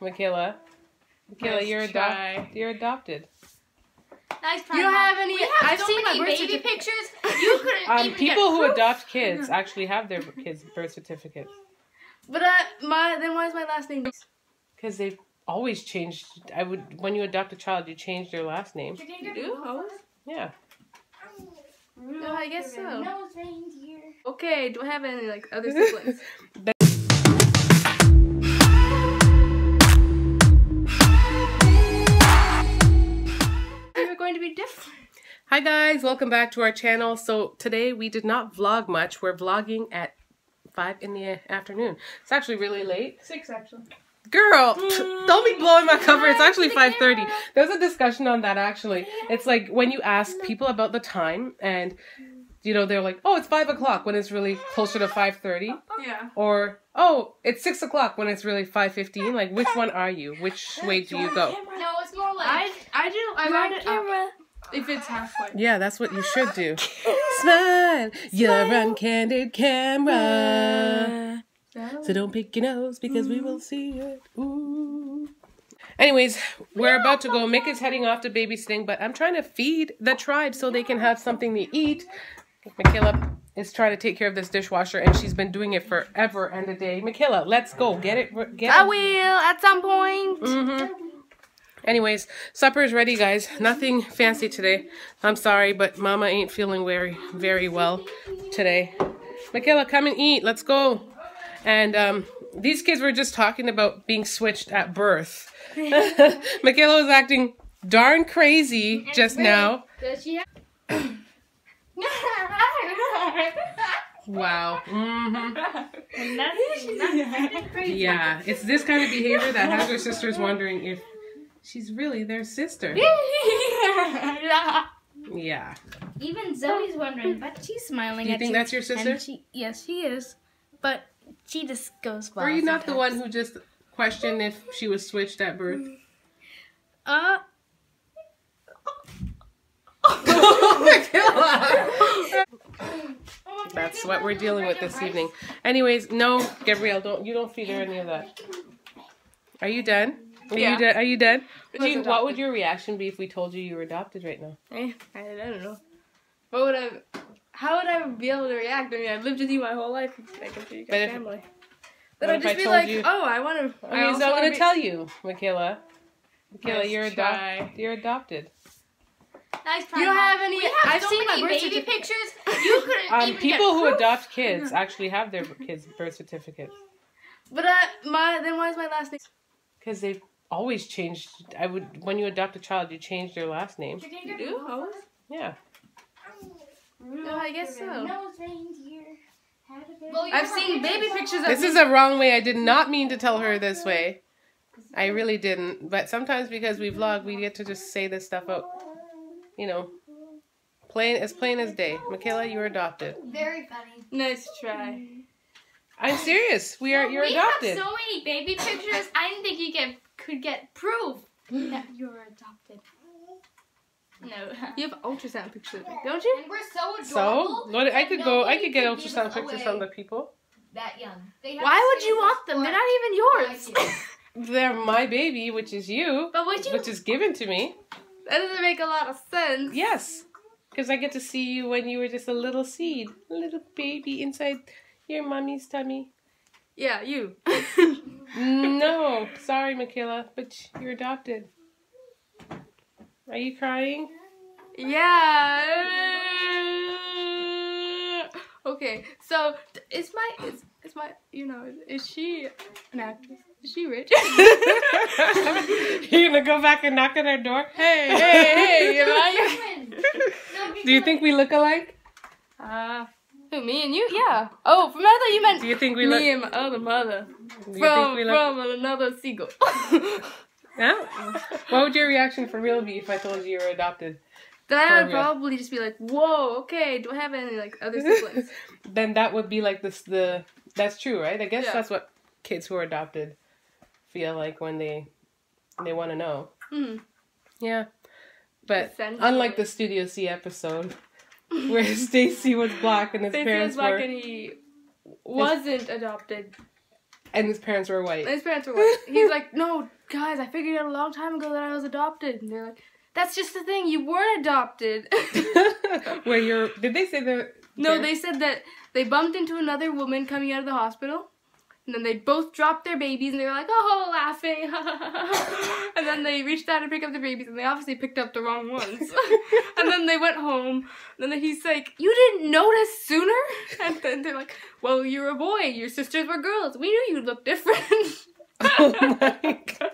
Michaela. Michaela, Nice you're adopted. Nice try. You don't have any. I've seen my baby pictures. You couldn't even People get who proof. adopt kids actually have their kids' birth certificates. But then why is my last name? Because they've always changed. When you adopt a child, you change their last name. You do? Always? Yeah. No, I guess so. Nose reindeer. Okay, do I have any like other siblings? We're going to be different. Hi guys, welcome back to our channel. So today we did not vlog much. We're vlogging at 5 in the afternoon. It's actually really late. 6 actually. Girl, don't be blowing my cover. It's actually 5:30. There's a discussion on that actually. It's like when you ask people about the time and you know, they're like, oh, it's 5 o'clock when it's really closer to 5:30. Yeah. Or, oh, it's 6 o'clock when it's really 5:15. Like, which one are you? Which way do you go? No, it's more like I round it up if it's halfway. Yeah, that's what you should do. Smile, you're on candid camera. So don't pick your nose because we will see it. Ooh. Anyways, we're about to go. Mick is heading off to babysitting, but I'm trying to feed the tribe so they can have something to eat. Michaela is trying to take care of this dishwasher, and she's been doing it forever and a day. Michaela, let's go. Get it. I will at some point. Anyways, supper is ready, guys. Nothing fancy today. I'm sorry, but Mama ain't feeling very well today. Michaela, come and eat. Let's go. And these kids were just talking about being switched at birth. Michaela was acting darn crazy just now. Does she have? Wow. And that's crazy. Yeah, it's this kind of behavior that has her sisters wondering if she's really their sister. Yeah. Even Zoe's wondering, but she's smiling. Do you think that's your sister? Yes, she is. But she just goes by. Were you not the one who just questioned if she was switched at birth? That's what we're dealing with this evening. Anyways, no, Gabrielle, don't feed her any of that. Are you done? Are you done? What would your reaction be if we told you you were adopted right now? I don't know. How would I be able to react? I mean, I've lived with you my whole life. I can see you got family. But I'd just be like, oh, I want to. I mean, he's not going to tell you, Michaela. Michaela, Nice you're try. You're adopted. Nice try. You don't have any. I've so seen many my baby pictures. You couldn't even People get who proof. adopt kids actually have their kids' birth certificates. But then why is my last name? Because they've always changed. When you adopt a child, you change their last name. You do? Always? Yeah. No, I guess so. Nose reindeer. I've seen baby pictures of This is a wrong way. I did not mean to tell her this way. I really didn't. But sometimes because we vlog, we get to just say this stuff out. You know, plain as day. Michaela, you're adopted. Very funny. Nice try. I'm serious. You're adopted. We have so many baby pictures. I didn't think you could get proof that you're adopted. No. You have ultrasound pictures, don't you? And we're so So, adorable. I could get ultrasound pictures from the people. That young. Why would you want them? They're not even yours. They're my baby, which is you, But would you? which is given to me. That doesn't make a lot of sense. Yes, because I get to see you when you were just a little seed, a little baby inside your mommy's tummy. Yeah, you. No, sorry, Michaela, but you're adopted. Are you crying? Yeah. Okay, so is she an actress? Is she rich? You're gonna go back and knock on our door? Hey, am I? Do you think we look alike? Who, me and you? Yeah. Oh, from I thought you meant Do you think we look? me and my other mother. Do you think we look? From another seagull. Yeah? What would your reaction for real be if I told you you were adopted? Then I would probably just be like, whoa, okay, do I have any like other siblings? Then that would be like that's true, right? I guess Yeah. that's what kids who are adopted feel like when they want to know. Yeah. But Essentially. unlike the Studio C episode where Stacy was black and his Stacey parents was black were and he wasn't adopted. And his parents were white. His parents were white. He's like, no, guys, I figured out a long time ago that I was adopted. And they're like, that's just the thing, you weren't adopted. Did they say that? No, they said that they bumped into another woman coming out of the hospital. And then they both dropped their babies and they were like, oh, laughing. And then they reached out to pick up the babies and they obviously picked up the wrong ones. And then they went home. And then he's like, you didn't notice sooner? And then they're like, well, you're a boy. Your sisters were girls. We knew you'd look different. Oh my God.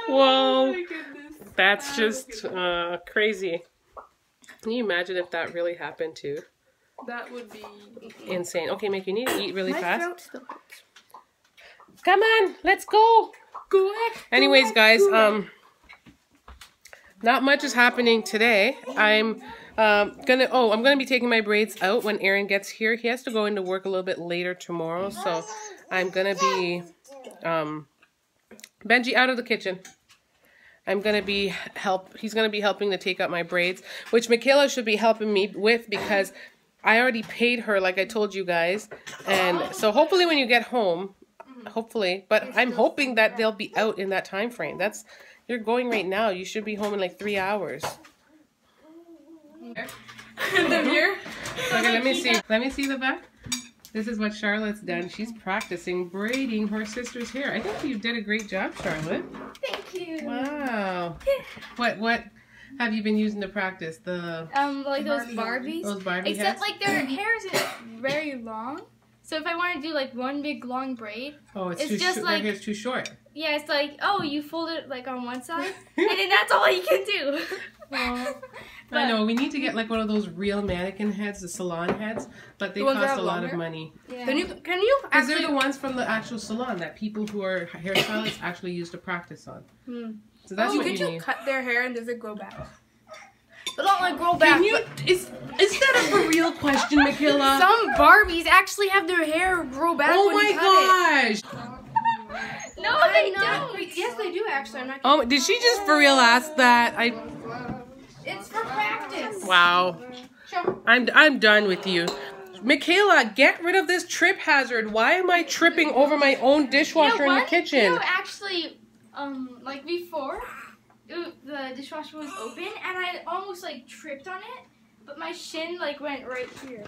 Whoa. Oh my goodness. That's just crazy. Can you imagine if that really happened too? That would be insane. Okay, Mick, you need to eat really my fast. throat still hurts. Come on, let's go. Anyways, guys, not much is happening today. I'm gonna be taking my braids out when Aaron gets here. He has to go into work a little bit later tomorrow, so I'm gonna be Benji, out of the kitchen. He's gonna be helping to take out my braids, which Michaela should be helping me with because I already paid her, like I told you guys. And so hopefully when you get home, but I'm hoping that they'll be out in that time frame. You're going right now. You should be home in like 3 hours. The mirror? Okay, let me see. Let me see the back. This is what Charlotte's done. She's practicing braiding her sister's hair. I think you did a great job, Charlotte. Thank you. Wow. What have you been using to practice? Like those Barbies. Those Barbie Except heads? like their hair isn't very long. So if I want to do like one big long braid, it's too just like their hair's too short. Yeah, it's like, oh, you fold it like on one side, and then that's all you can do. I know, we need to get like one of those real mannequin heads, the salon heads, but they cost a lot of money. Yeah. Can you Because they're the ones from the actual salon that people who are hairstylists actually use to practice on. So that's what you could need. you cut their hair and does it grow back? But not like grow back. Is that a for real question, Michaela? Some Barbies actually have their hair grow back when you cut it. No, they don't. Yes, they do actually. I'm not Oh, did she just for real ask that? It's for practice. Wow. I'm done with you. Michaela, get rid of this trip hazard. Why am I tripping over my own dishwasher in the kitchen? Actually, like before, the dishwasher was open and I almost like tripped on it, but my shin like went right here.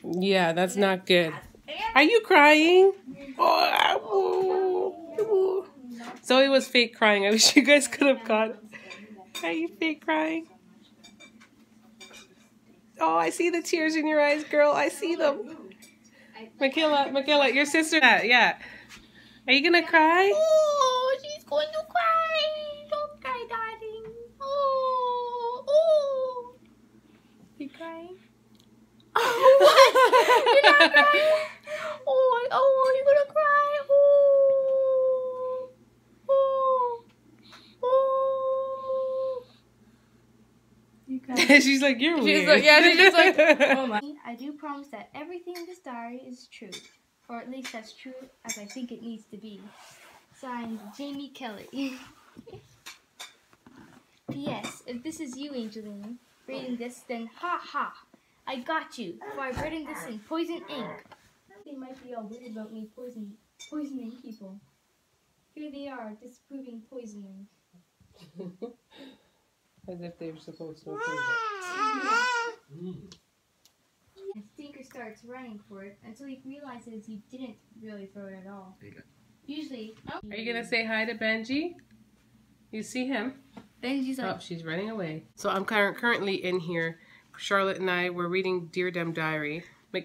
Yeah, that's not good. Are you crying? Oh, Zoe was fake crying. I wish you guys could have caught it. Are you fake crying? Oh, I see the tears in your eyes, girl. I see them. Michaela, your sister. Yeah. Are you gonna cry? Oh, she's going to cry. Don't cry, darling. Oh. You crying? Oh, what? You're not crying? Oh, you're gonna cry. Oh. You crying? She's like, you're weird. She's like, she's just like, oh my. I do promise that everything in this diary is true. Or at least as true as I think it needs to be. Signed, Jamie Kelly. P.S. If this is you, Angeline, reading this, then ha. I got you, for I've written this in poison ink. They might be all weird about me poisoning people. Here they are, disproving poisoning. As if they were supposed to approve it. And Stinker starts running for it until he realizes he didn't really throw it at all. Usually... Are you going to say hi to Benji? You see him? Benji's like... Oh, she's running away. So I'm currently in here. Charlotte and I were reading Dear Dem Diary.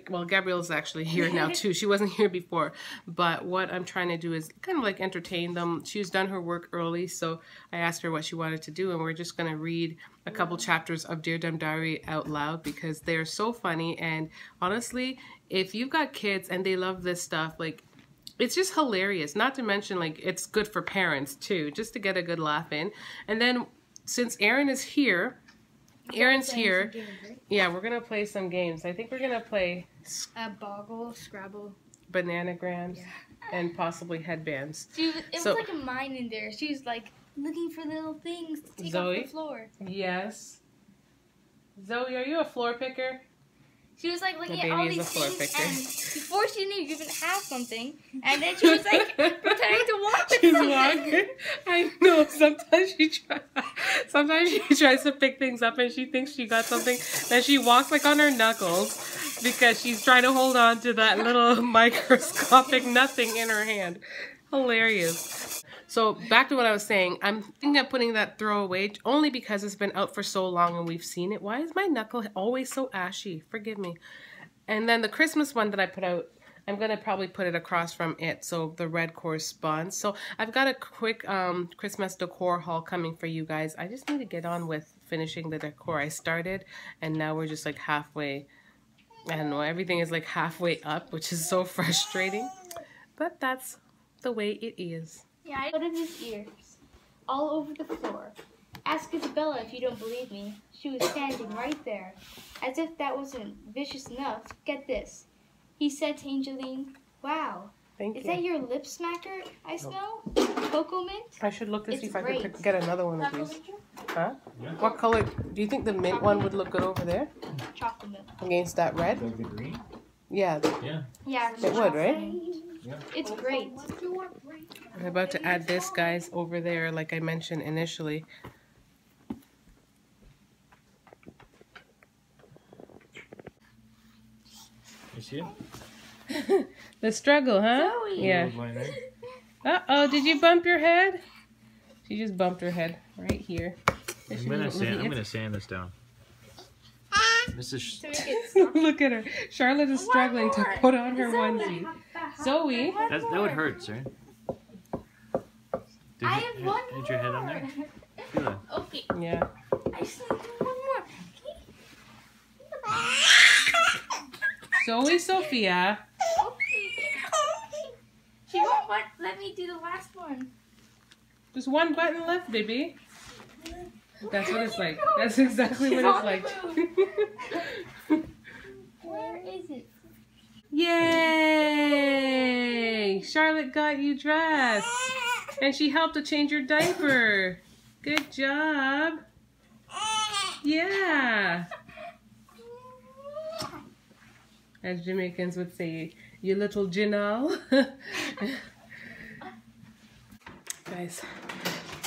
Well, Gabrielle's actually here now too. She wasn't here before. But what I'm trying to do is kind of like entertain them. She's done her work early, so I asked her what she wanted to do, and we're just going to read a couple chapters of Dear Dem Diary out loud because they're so funny. And honestly, if you've got kids and they love this stuff, like, it's just hilarious. Not to mention, like, it's good for parents too, just to get a good laugh in. And then since Aaron is here, Aaron's here. Yeah, we're going to play some games. I think we're going to play Boggle, Scrabble, Bananagrams, and possibly headbands. It was like a mine in there. She was like looking for little things to take off the floor. Yes. Zoe, are you a floor picker? She was like looking The at all baby is these a floor things, fixer. and before she knew you even have something, and then she was like pretending to walk with She's something. walking. I know. Sometimes she tries to pick things up, and she thinks she got something. Then she walks like on her knuckles because she's trying to hold on to that little microscopic nothing in her hand. Hilarious. So back to what I was saying, I'm thinking of putting that throw away only because it's been out for so long and we've seen it. Why is my knuckle always so ashy? Forgive me. And then the Christmas one that I put out, I'm going to probably put it across from it so the red corresponds. So I've got a quick Christmas decor haul coming for you guys. I just need to get on with finishing the decor I started, and now we're just like halfway. I don't know, everything is like halfway up, which is so frustrating. But that's the way it is. Yeah, I noted his ears all over the floor. Ask Isabella if you don't believe me. She was standing right there. As if that wasn't vicious enough, get this. He said to Angeline, "Wow, Thank is you. that your lip smacker I smell? Cocoa mint?" I should look to see It's if I great. could get another one of Chocolate these. mint? Huh? What color? Do you think the mint one would look good over there? Chocolate mint. Against that red? Like the green? Yeah, Yeah. it's It would, right? Yeah. It's great. I'm about to add this, guys, over there, like I mentioned initially. You see it? The struggle, huh? Zoe. Yeah. Uh-oh, did you bump your head? She just bumped her head right here. I'm gonna sand this down. This is To make it stop. Look at her. Charlotte is struggling to put on her onesie. Zoe. that would hurt, sir. I have one more. Hit your head on there. Feel it. Okay, Yeah. I just need to do one more. Zoe Sophia. Okay. She won't let me do the last one. Just one button left, baby. That's what it's like. That's exactly what it's like. Where is it? Yay! Charlotte got you dressed. And she helped to change your diaper. Good job. Yeah. As Jamaicans would say, you little Janelle. Guys,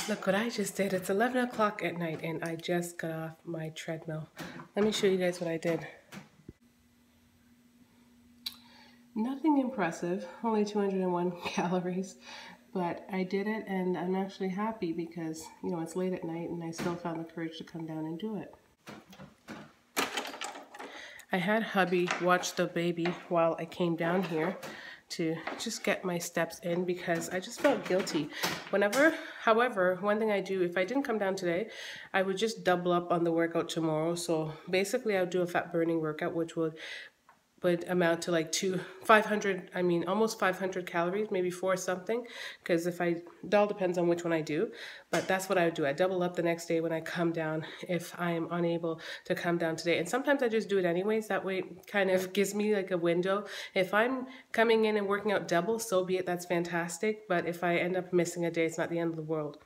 look what I just did. It's 11 o'clock at night and I just got off my treadmill. Let me show you guys what I did. Nothing impressive, only 201 calories, but I did it and I'm actually happy because, you know, it's late at night and I still found the courage to come down and do it. I had hubby watch the baby while I came down here to just get my steps in because I just felt guilty. However, one thing I do, if I didn't come down today, I would just double up on the workout tomorrow. So basically I would do a fat burning workout, which would amount to like almost 500 calories, maybe 4 something, because it all depends on which one I do, but that's what I would do. I double up the next day when I come down if I am unable to come down today, and sometimes I just do it anyways. That way it kind of gives me like a window. If I'm coming in and working out double, so be it, that's fantastic, but if I end up missing a day, it's not the end of the world.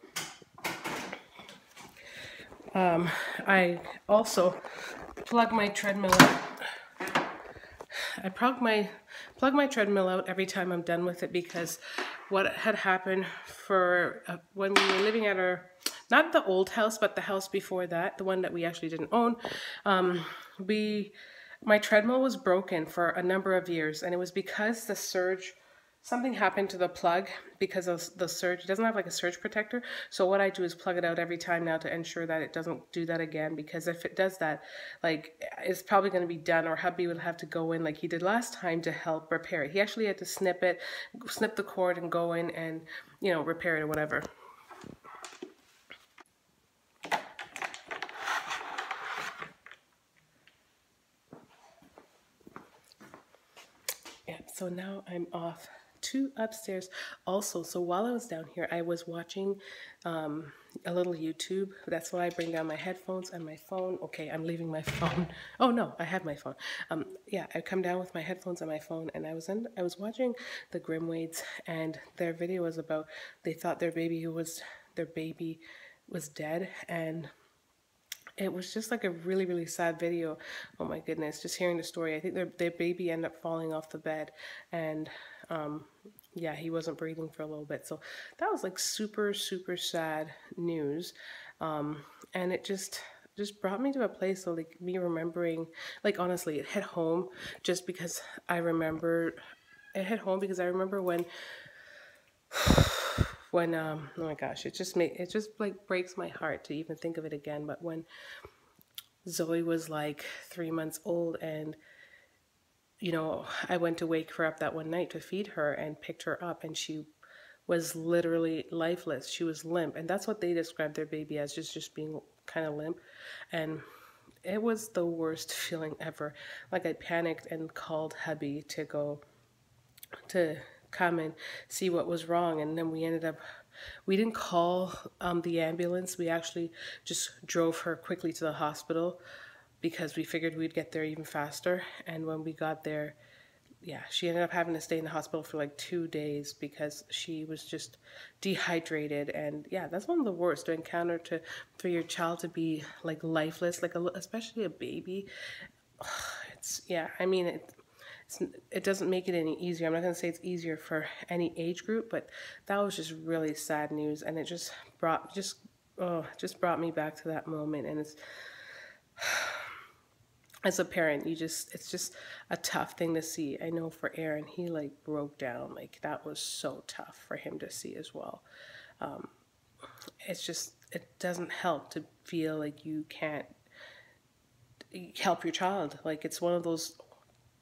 I also plug my treadmill out. I plug my treadmill out every time I'm done with it because what had happened for when we were living at our, not the old house, but the house before that, the one that we actually didn't own, my treadmill was broken for a number of years, and it was because the surge, something happened to the plug because of the surge. It doesn't have like a surge protector. So what I do is plug it out every time now to ensure that it doesn't do that again. Because if it does that, like, it's probably going to be done, or hubby would have to go in like he did last time to help repair it. He actually had to snip the cord and go in and, you know, repair it or whatever. Yeah, so now I'm off to upstairs also. So while I was down here, I was watching a little YouTube. That's why I bring down my headphones and my phone. Okay, I'm leaving my phone. Oh no, I have my phone. Yeah, I come down with my headphones and my phone, and I was watching the Grimwades, and their video was about, they thought their baby was dead, and it was just like a really, really sad video. Oh my goodness, just hearing the story. I think their baby ended up falling off the bed, and yeah, he wasn't breathing for a little bit. So that was like super, super sad news. And it just brought me to a place of like me remembering, like honestly, it hit home just because I remember, when oh my gosh, it just like breaks my heart to even think of it again. But when Zoe was like 3 months old, and you know, I went to wake her up that one night to feed her and picked her up, and she was literally lifeless. She was limp, and that's what they described their baby as, just being kind of limp. And it was the worst feeling ever. Like, I panicked and called hubby to come and see what was wrong. And then we didn't call the ambulance. We actually just drove her quickly to the hospital because we figured we'd get there even faster. And when we got there, yeah, she ended up having to stay in the hospital for like 2 days because she was just dehydrated. And yeah, that's one of the worst to encounter, for your child to be like lifeless, like especially a baby. Yeah, I mean, it doesn't make it any easier. I'm not going to say it's easier for any age group, but that was just really sad news, and it just brought me back to that moment. And it's, as a parent, it's just a tough thing to see. I know for Aaron, he like broke down. Like, that was so tough for him to see as well. It doesn't help to feel like you can't help your child. Like, it's one of those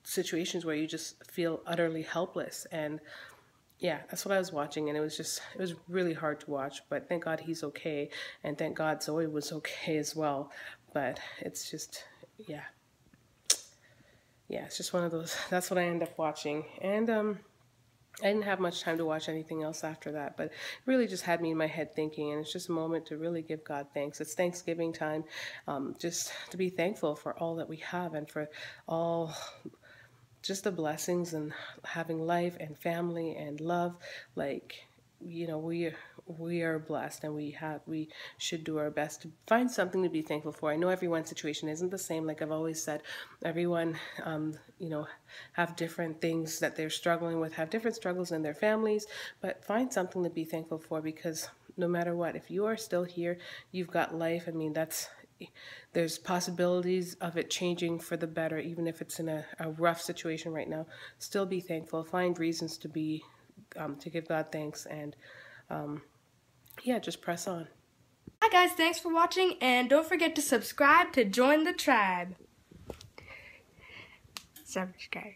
situations where you just feel utterly helpless. And yeah, that's what I was watching, and it was really hard to watch. But thank God he's okay, and thank God Zoe was okay as well. But it's just, yeah, it's just one of those. That's what I ended up watching. And I didn't have much time to watch anything else after that, but it really just had me in my head thinking, and it's just a moment to really give God thanks. It's Thanksgiving time, just to be thankful for all that we have, and for all just the blessings and having life and family and love. Like, you know, we are blessed, and we should do our best to find something to be thankful for. I know everyone's situation isn't the same. Like I've always said, everyone, you know, have different things that they're struggling with, have different struggles in their families, but find something to be thankful for, because no matter what, if you are still here, you've got life. I mean, there's possibilities of it changing for the better, even if it's in a rough situation right now. Still be thankful. Find reasons to give God thanks, and yeah, just press on. Hi guys, thanks for watching, and don't forget to subscribe to join the tribe. Subscribe.